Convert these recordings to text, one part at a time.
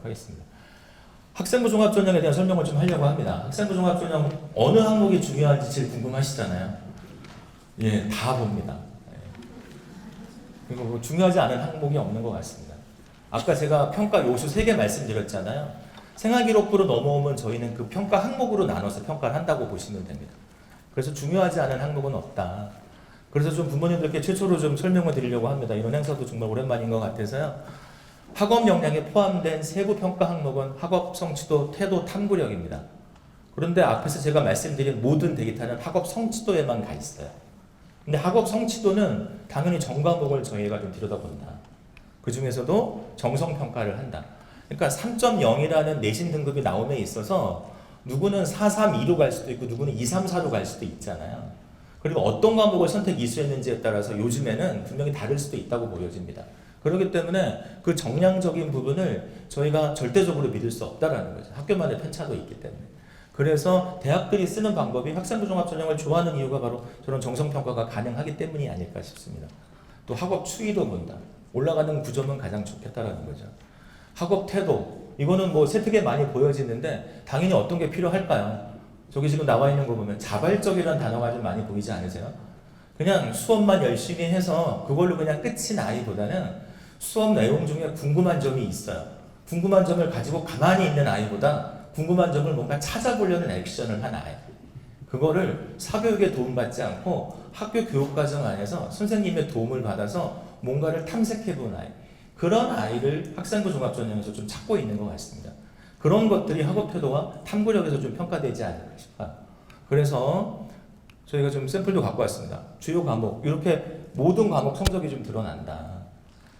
하겠습니다. 학생부 종합전형에 대한 설명을 좀 하려고 합니다. 학생부 종합전형 어느 항목이 중요한지 제일 궁금하시잖아요. 예, 다 봅니다. 그리고 뭐 중요하지 않은 항목이 없는 것 같습니다. 아까 제가 평가 요수 3개 말씀드렸잖아요. 생활기록부로 넘어오면 저희는 그 평가 항목으로 나눠서 평가를 한다고 보시면 됩니다. 그래서 중요하지 않은 항목은 없다. 그래서 좀 부모님들께 최초로 좀 설명을 드리려고 합니다. 이런 행사도 정말 오랜만인 것 같아서요. 학업 역량에 포함된 세부 평가 항목은 학업 성취도, 태도, 탐구력입니다. 그런데 앞에서 제가 말씀드린 모든 데이터는 학업 성취도에만 가 있어요. 근데 학업 성취도는 당연히 전 과목을 저희가 좀 들여다본다. 그 중에서도 정성 평가를 한다. 그러니까 3.0이라는 내신 등급이 나옴에 있어서 누구는 4, 3, 2로 갈 수도 있고 누구는 2, 3, 4로 갈 수도 있잖아요. 그리고 어떤 과목을 선택 이수했는지에 따라서 요즘에는 분명히 다를 수도 있다고 보여집니다. 그렇기 때문에 그 정량적인 부분을 저희가 절대적으로 믿을 수 없다라는 거죠. 학교만의 편차도 있기 때문에. 그래서 대학들이 쓰는 방법이 학생부 종합전형을 좋아하는 이유가 바로 저런 정성평가가 가능하기 때문이 아닐까 싶습니다. 또 학업 추이도 본다. 올라가는 9점은 가장 좋겠다라는 거죠. 학업 태도. 이거는 뭐 세특에 많이 보여지는데 당연히 어떤 게 필요할까요? 저기 지금 나와 있는 거 보면 자발적이라는 단어가 좀 많이 보이지 않으세요? 그냥 수업만 열심히 해서 그걸로 그냥 끝인 아이보다는 수업 내용 중에 궁금한 점이 있어요. 궁금한 점을 가지고 가만히 있는 아이보다 궁금한 점을 뭔가 찾아보려는 액션을 한 아이. 그거를 사교육에 도움받지 않고 학교 교육과정 안에서 선생님의 도움을 받아서 뭔가를 탐색해본 아이. 그런 아이를 학생부 종합전형에서 좀 찾고 있는 것 같습니다. 그런 것들이 학업 태도와 탐구력에서 좀 평가되지 않을까 싶어요. 그래서 저희가 좀 샘플도 갖고 왔습니다. 주요 과목, 이렇게 모든 과목 성적이 좀 드러난다.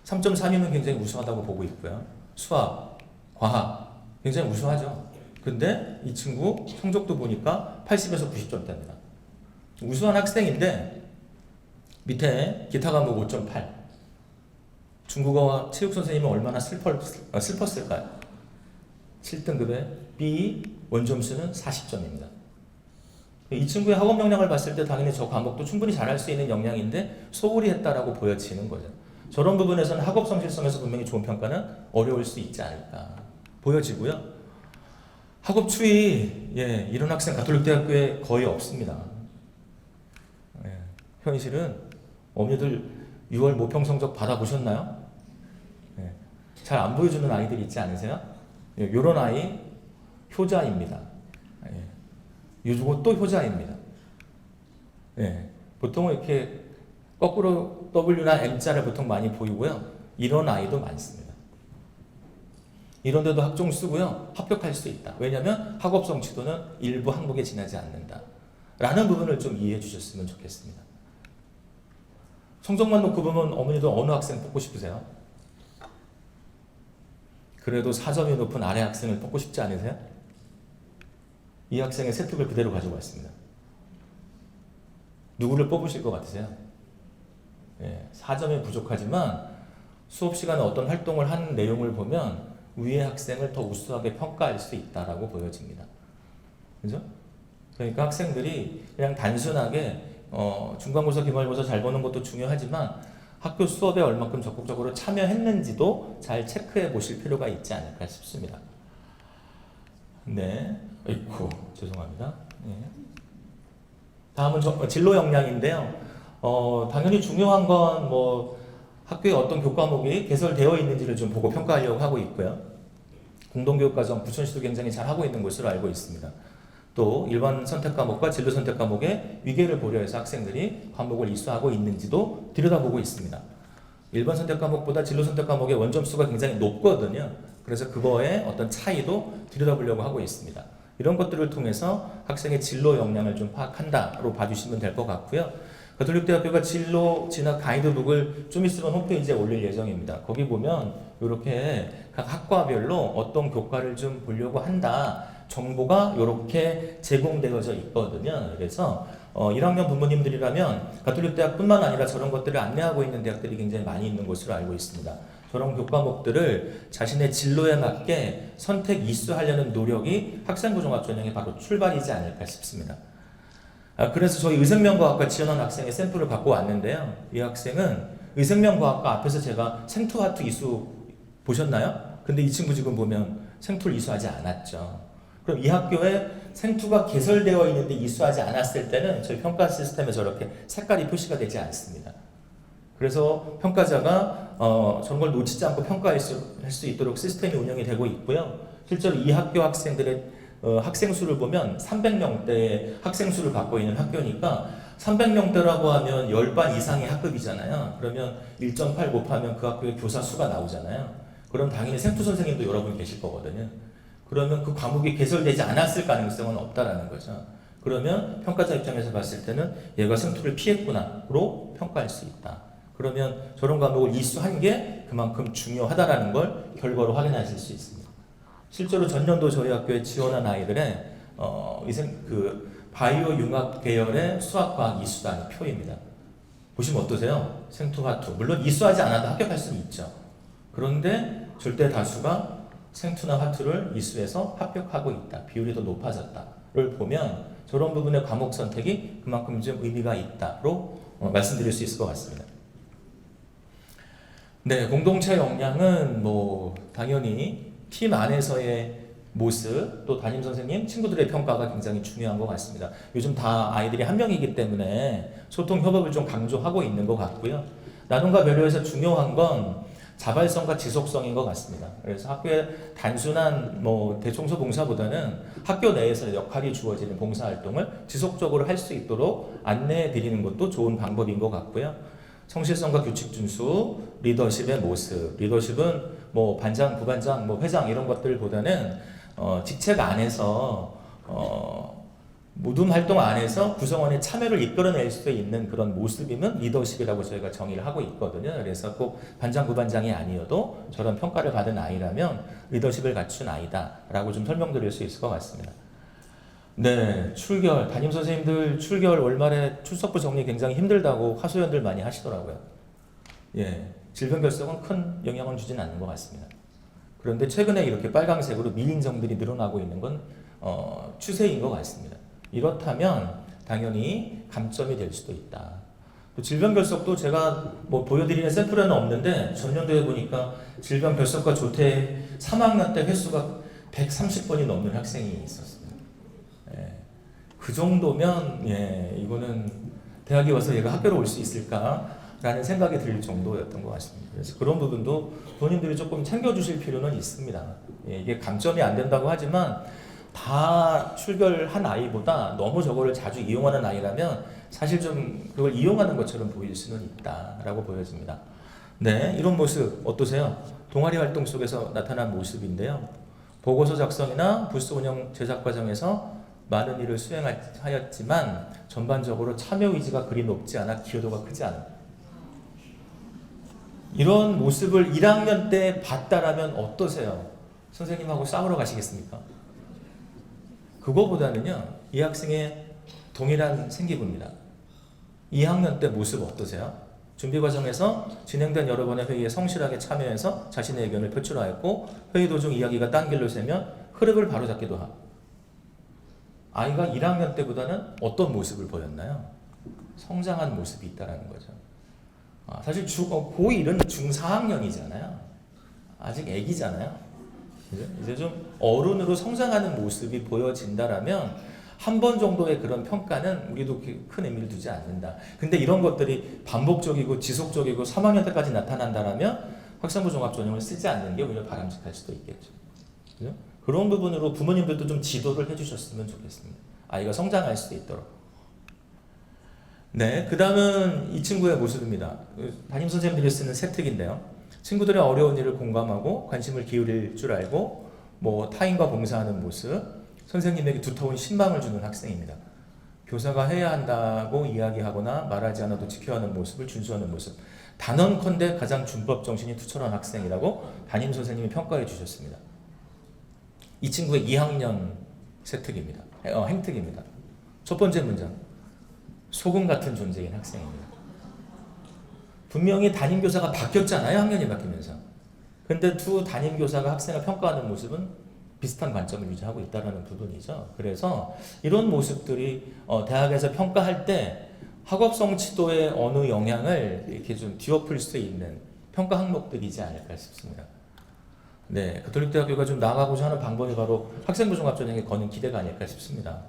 3.3이면 굉장히 우수하다고 보고 있고요. 수학, 과학, 굉장히 우수하죠. 근데 이 친구 성적도 보니까 80에서 90점대입니다. 우수한 학생인데 밑에 기타 과목 5.8. 중국어와 체육 선생님은 얼마나 슬펐을까요? 7등급에 B 원점수는 40점입니다. 이 친구의 학업 역량을 봤을 때 당연히 저 과목도 충분히 잘할 수 있는 역량인데 소홀히 했다라고 보여지는 거죠. 저런 부분에서는 학업 성실성에서 분명히 좋은 평가는 어려울 수 있지 않을까 보여지고요. 학업 추이, 이런 학생 가톨릭대학교에 거의 없습니다. 현실은 어머니들 6월 모평 성적 받아보셨나요? 잘 안 보여주는 아이들이 있지 않으세요? 이런 아이 효자입니다. 요거 또 효자입니다. 보통은 이렇게 거꾸로 W나 M자를 보통 많이 보이고요. 이런 아이도 많습니다. 이런데도 학종 쓰고요. 합격할 수 있다. 왜냐하면 학업 성취도는 일부 항목에 지나지 않는다. 라는 부분을 좀 이해해 주셨으면 좋겠습니다. 성적만 놓고 보면 어머니도 어느 학생 뽑고 싶으세요? 그래도 4점이 높은 아래 학생을 뽑고 싶지 않으세요? 이 학생의 세특을 그대로 가지고 왔습니다. 누구를 뽑으실 것 같으세요? 4점이 부족하지만 수업 시간에 어떤 활동을 하는 내용을 보면 위의 학생을 더 우수하게 평가할 수 있다라고 보여집니다. 그죠? 그러니까 학생들이 그냥 단순하게 중간고사, 기말고사 잘 보는 것도 중요하지만 학교 수업에 얼만큼 적극적으로 참여했는지도 잘 체크해 보실 필요가 있지 않을까 싶습니다. 아이고, 죄송합니다. 다음은 진로 역량인데요. 당연히 중요한 건 학교에 어떤 교과목이 개설되어 있는지를 좀 보고 평가하려고 하고 있고요. 공동교육과정 부천시도 굉장히 잘 하고 있는 것으로 알고 있습니다. 또 일반 선택 과목과 진로 선택 과목의 위계를 고려해서 학생들이 과목을 이수하고 있는지도 들여다보고 있습니다. 일반 선택 과목보다 진로 선택 과목의 원점수가 굉장히 높거든요. 그래서 그거의 어떤 차이도 들여다보려고 하고 있습니다. 이런 것들을 통해서 학생의 진로 역량을 좀 파악한다로 봐주시면 될 것 같고요. 가톨릭대학교가 진로 진학 가이드북을 좀 있으면 홈페이지에 올릴 예정입니다. 거기 보면 이렇게 각 학과별로 어떤 교과를 좀 보려고 한다 정보가 이렇게 제공되어져 있거든요. 그래서 1학년 부모님들이라면 가톨릭대학뿐만 아니라 저런 것들을 안내하고 있는 대학들이 굉장히 많이 있는 것으로 알고 있습니다. 저런 교과목들을 자신의 진로에 맞게 선택 이수하려는 노력이 학생부 종합전형의 바로 출발이지 않을까 싶습니다. 그래서 저희 의생명과학과 지원한 학생의 샘플을 갖고 왔는데요. 이 학생은 의생명과학과 앞에서 제가 생투하투 이수 보셨나요? 근데 이 친구 지금 보면 생투를 이수하지 않았죠. 그럼 이 학교에 생투가 개설되어 있는데 이수하지 않았을 때는 저희 평가 시스템에 저렇게 색깔이 표시가 되지 않습니다. 그래서 평가자가 저런 걸 놓치지 않고 평가할 수 있도록 시스템이 운영이 되고 있고요. 실제로 이 학교 학생들의 학생 수를 보면 300명대의 학생 수를 갖고 있는 학교니까 300명대라고 하면 10반 이상의 학급이잖아요. 그러면 1.8 곱하면 그 학교의 교사 수가 나오잖아요. 그럼 당연히 생투 선생님도 여러분 계실 거거든요. 그러면 그 과목이 개설되지 않았을 가능성은 없다라는 거죠. 그러면 평가자 입장에서 봤을 때는 얘가 생투를 피했구나로 평가할 수 있다. 그러면 저런 과목을 이수한 게 그만큼 중요하다라는 걸 결과로 확인하실 수 있습니다. 실제로 전년도 저희 학교에 지원한 아이들의 바이오 융합 계열의 수학과학 이수단 표입니다. 보시면 어떠세요? 생투, 화투. 물론 이수하지 않아도 합격할 수는 있죠. 그런데 절대 다수가 생투나 화투를 이수해서 합격하고 있다. 비율이 더 높아졌다를 보면 저런 부분의 과목 선택이 그만큼 좀 의미가 있다로 말씀드릴 수 있을 것 같습니다. 네, 공동체 역량은 당연히 팀 안에서의 모습, 또 담임 선생님, 친구들의 평가가 굉장히 중요한 것 같습니다. 요즘 다 아이들이 한 명이기 때문에 소통 협업을 좀 강조하고 있는 것 같고요. 나눔과 배려에서 중요한 건 자발성과 지속성인 것 같습니다. 그래서 학교에 단순한 대청소 봉사보다는 학교 내에서 역할이 주어지는 봉사활동을 지속적으로 할 수 있도록 안내해 드리는 것도 좋은 방법인 것 같고요. 성실성과 규칙 준수, 리더십의 모습. 리더십은 반장, 부반장, 회장 이런 것들보다는 직책 안에서 모둠 활동 안에서 구성원의 참여를 이끌어낼 수 있는 그런 모습이면 리더십이라고 저희가 정의를 하고 있거든요. 그래서 꼭 반장, 부반장이 아니어도 저런 평가를 받은 아이라면 리더십을 갖춘 아이다라고 좀 설명드릴 수 있을 것 같습니다. 네, 출결, 담임 선생님들 출결 월말에 출석부 정리 굉장히 힘들다고 하소연들 많이 하시더라고요. 예, 질병 결석은 큰 영향을 주진 않는 것 같습니다. 그런데 최근에 이렇게 빨강색으로 미인정들이 늘어나고 있는 건 추세인 것 같습니다. 이렇다면 당연히 감점이 될 수도 있다. 또 질병 결석도 제가 보여드리는 샘플에는 없는데 전년도에 보니까 질병 결석과 조퇴 3학년 때 횟수가 130번이 넘는 학생이 있었습니다. 그 정도면 이거는 대학에 와서 얘가 학교로 올 수 있을까라는 생각이 들 정도였던 것 같습니다. 그래서 그런 부분도 본인들이 조금 챙겨주실 필요는 있습니다. 이게 감점이 안 된다고 하지만 다 출결한 아이보다 너무 저거를 자주 이용하는 아이라면 사실 좀 그걸 이용하는 것처럼 보일 수는 있다라고 보여집니다. 네, 이런 모습 어떠세요? 동아리 활동 속에서 나타난 모습인데요. 보고서 작성이나 부스 운영 제작 과정에서 많은 일을 수행하였지만 전반적으로 참여 의지가 그리 높지 않아 기여도가 크지 않아. 이런 모습을 1학년 때 봤다라면 어떠세요? 선생님하고 싸우러 가시겠습니까? 그거보다는요, 이 학생의 동일한 생기부입니다. 2학년 때 모습 어떠세요? 준비 과정에서 진행된 여러 번의 회의에 성실하게 참여해서 자신의 의견을 표출하였고 회의 도중 이야기가 딴 길로 새면 흐름을 바로잡기도 하고 아이가 1학년 때보다는 어떤 모습을 보였나요? 성장한 모습이 있다는 거죠. 사실 고1은 중4학년이잖아요. 아직 애기잖아요. 이제 좀 어른으로 성장하는 모습이 보여진다라면 한 번 정도의 그런 평가는 우리도 큰 의미를 두지 않는다. 근데 이런 것들이 반복적이고 지속적이고 3학년 때까지 나타난다라면 학생부 종합전형을 쓰지 않는 게 오히려 바람직할 수도 있겠죠. 그죠? 그런 부분으로 부모님들도 좀 지도를 해주셨으면 좋겠습니다. 아이가 성장할 수 있도록. 네, 그 다음은 이 친구의 모습입니다. 담임 선생님들이 쓰는 세특인데요. 친구들의 어려운 일을 공감하고 관심을 기울일 줄 알고 타인과 봉사하는 모습, 선생님에게 두터운 신망을 주는 학생입니다. 교사가 해야 한다고 이야기하거나 말하지 않아도 지켜야 하는 모습을 준수하는 모습. 단언컨대 가장 준법 정신이 투철한 학생이라고 담임 선생님이 평가해 주셨습니다. 이 친구의 2학년 세특입니다. 행특입니다. 첫 번째 문장. 소금 같은 존재인 학생입니다. 분명히 담임교사가 바뀌었잖아요. 학년이 바뀌면서. 근데 두 담임교사가 학생을 평가하는 모습은 비슷한 관점을 유지하고 있다는 부분이죠. 그래서 이런 모습들이 대학에서 평가할 때 학업 성취도에 어느 영향을 이렇게 좀 뒤엎을 수 있는 평가 항목들이지 않을까 싶습니다. 네, 가톨릭대학교가 좀 나아가고자 하는 방법이 바로 학생부 종합전형에 거는 기대가 아닐까 싶습니다.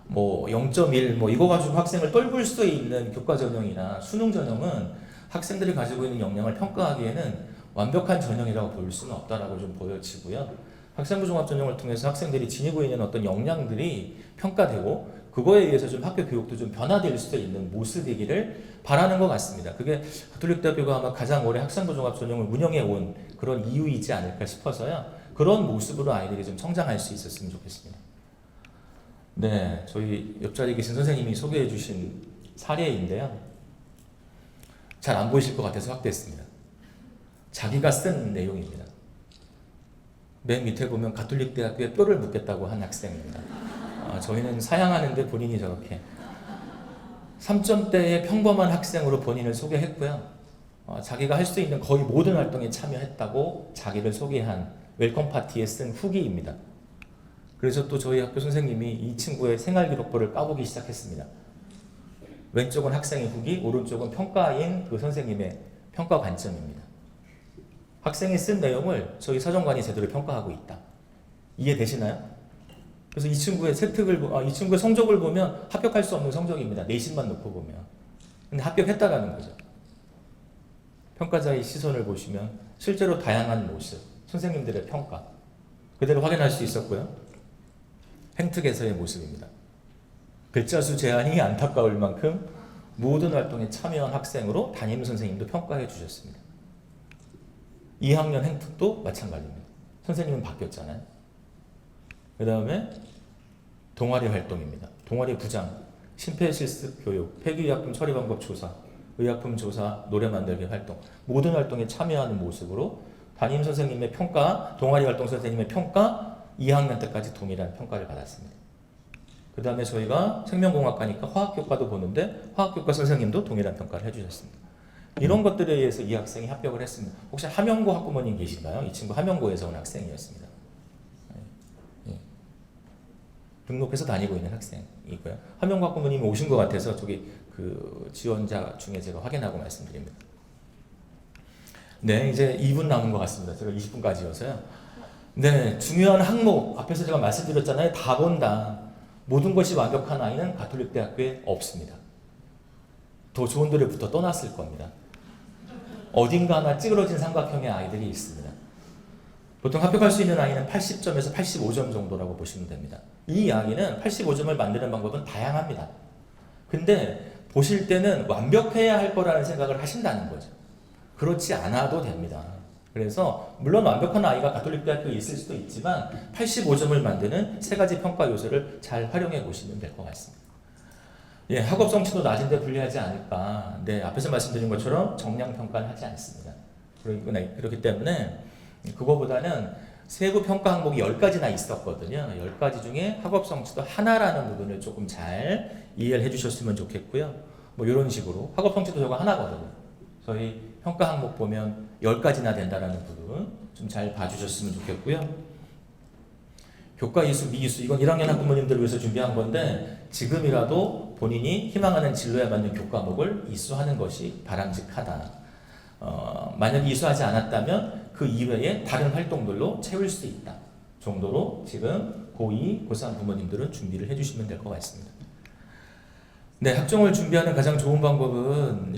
뭐 0.1 뭐 이거 가지고 학생을 떨굴 수 있는 교과 전형이나 수능 전형은 학생들이 가지고 있는 역량을 평가하기에는 완벽한 전형이라고 볼 수는 없다라고 좀 보여지고요. 학생부 종합 전형을 통해서 학생들이 지니고 있는 어떤 역량들이 평가되고 그거에 의해서 좀 학교 교육도 좀 변화될 수 있는 모습이기를 바라는 것 같습니다. 그게 가톨릭대학교가 아마 가장 오래 학생부 종합 전형을 운영해 온 그런 이유이지 않을까 싶어서요. 그런 모습으로 아이들이 좀 성장할 수 있었으면 좋겠습니다. 네, 저희 옆자리에 계신 선생님이 소개해 주신 사례인데요. 잘 안 보이실 것 같아서 확대했습니다. 자기가 쓴 내용입니다. 맨 밑에 보면 가톨릭대학교에 뼈를 묻겠다고 한 학생입니다. 저희는 사양하는데 본인이 저렇게 3점대의 평범한 학생으로 본인을 소개했고요. 자기가 할 수 있는 거의 모든 활동에 참여했다고 자기를 소개한 웰컴 파티에 쓴 후기입니다. 그래서 또 저희 학교 선생님이 이 친구의 생활기록부를 까보기 시작했습니다. 왼쪽은 학생의 후기, 오른쪽은 평가인 그 선생님의 평가 관점입니다. 학생이 쓴 내용을 저희 사정관이 제대로 평가하고 있다. 이해되시나요? 그래서 이 친구의 이 친구의 성적을 보면 합격할 수 없는 성적입니다. 내신만 놓고 보면. 근데 합격했다라는 거죠. 평가자의 시선을 보시면 실제로 다양한 모습, 선생님들의 평가 그대로 확인할 수 있었고요. 행특에서의 모습입니다. 글자 수 제한이 안타까울 만큼 모든 활동에 참여한 학생으로 담임 선생님도 평가해 주셨습니다. 2학년 행특도 마찬가지입니다. 선생님은 바뀌었잖아요. 그 다음에 동아리 활동입니다. 동아리 부장, 심폐실습 교육, 폐기의약품 처리 방법 조사, 의약품 조사, 노래 만들기 활동 모든 활동에 참여하는 모습으로 담임 선생님의 평가, 동아리 활동 선생님의 평가 2학년 때까지 동일한 평가를 받았습니다. 그 다음에 저희가 생명공학과니까 화학교과도 보는데 화학교과 선생님도 동일한 평가를 해주셨습니다. 이런 것들에 의해서 이 학생이 합격을 했습니다. 혹시 함영고 학부모님 계신가요? 이 친구 함영고에서 온 학생이었습니다. 등록해서 다니고 있는 학생이고요. 함영고 학부모님이 오신 것 같아서 저기 그 지원자 중에 제가 확인하고 말씀드립니다. 네, 이제 2분 남은 것 같습니다. 제가 20분까지여서요. 네, 중요한 항목 앞에서 제가 말씀드렸잖아요. 다 본다. 모든 것이 완벽한 아이는 가톨릭대학교에 없습니다. 더 좋은 데로부터 떠났을 겁니다. 어딘가 하나 찌그러진 삼각형의 아이들이 있습니다. 보통 합격할 수 있는 아이는 80점에서 85점 정도라고 보시면 됩니다. 이 이야기는 85점을 만드는 방법은 다양합니다. 근데 보실 때는 완벽해야 할 거라는 생각을 하신다는 거죠. 그렇지 않아도 됩니다. 그래서 물론 완벽한 아이가 가톨릭대학교에 있을 수도 있지만 85점을 만드는 세 가지 평가 요소를 잘 활용해 보시면 될 것 같습니다. 예, 학업 성취도 낮은데 불리하지 않을까. 네, 앞에서 말씀드린 것처럼 정량 평가를 하지 않습니다. 그렇기 때문에 그거보다는 세부 평가 항목이 10가지나 있었거든요. 10가지 중에 학업 성취도 하나라는 부분을 조금 잘 이해를 해주셨으면 좋겠고요. 뭐 이런 식으로 학업 성취도 저거 하나거든요. 저희 평가 항목 보면 10가지나 된다라는 부분 좀 잘 봐주셨으면 좋겠고요. 교과 이수, 미이수 이건 1학년 학부모님들을 위해서 준비한 건데 지금이라도 본인이 희망하는 진로에 맞는 교과목을 이수하는 것이 바람직하다. 만약 이수하지 않았다면 그 이외에 다른 활동들로 채울 수 있다 정도로 지금 고2, 고3 부모님들은 준비를 해주시면 될 것 같습니다. 네, 학종을 준비하는 가장 좋은 방법은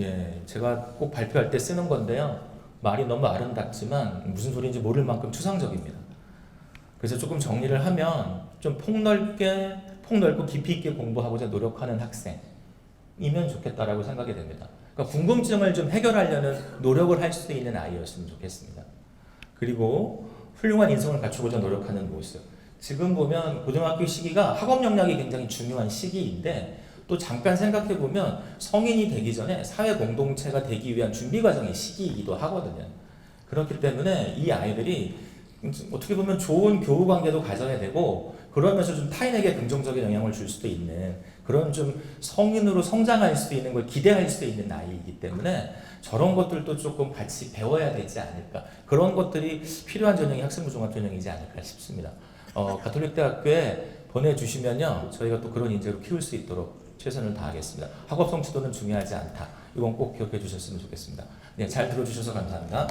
제가 꼭 발표할 때 쓰는 건데요. 말이 너무 아름답지만 무슨 소리인지 모를 만큼 추상적입니다. 그래서 조금 정리를 하면 좀 폭넓고 깊이 있게 공부하고자 노력하는 학생이면 좋겠다라고 생각이 됩니다. 그러니까 궁금증을 좀 해결하려는 노력을 할 수 있는 아이였으면 좋겠습니다. 그리고 훌륭한 인성을 갖추고자 노력하는 모습. 지금 보면 고등학교 시기가 학업 역량이 굉장히 중요한 시기인데 또 잠깐 생각해 보면 성인이 되기 전에 사회 공동체가 되기 위한 준비 과정의 시기이기도 하거든요. 그렇기 때문에 이 아이들이 어떻게 보면 좋은 교우 관계도 가져야 되고 그러면서 좀 타인에게 긍정적인 영향을 줄 수도 있는 그런 좀 성인으로 성장할 수 있는 걸 기대할 수 있는 나이이기 때문에 저런 것들도 조금 같이 배워야 되지 않을까. 그런 것들이 필요한 전형이 학생부 종합 전형이지 않을까 싶습니다. 가톨릭대학교에 보내주시면요. 저희가 또 그런 인재로 키울 수 있도록 최선을 다하겠습니다. 학업 성취도는 중요하지 않다. 이건 꼭 기억해 주셨으면 좋겠습니다. 네, 잘 들어주셔서 감사합니다.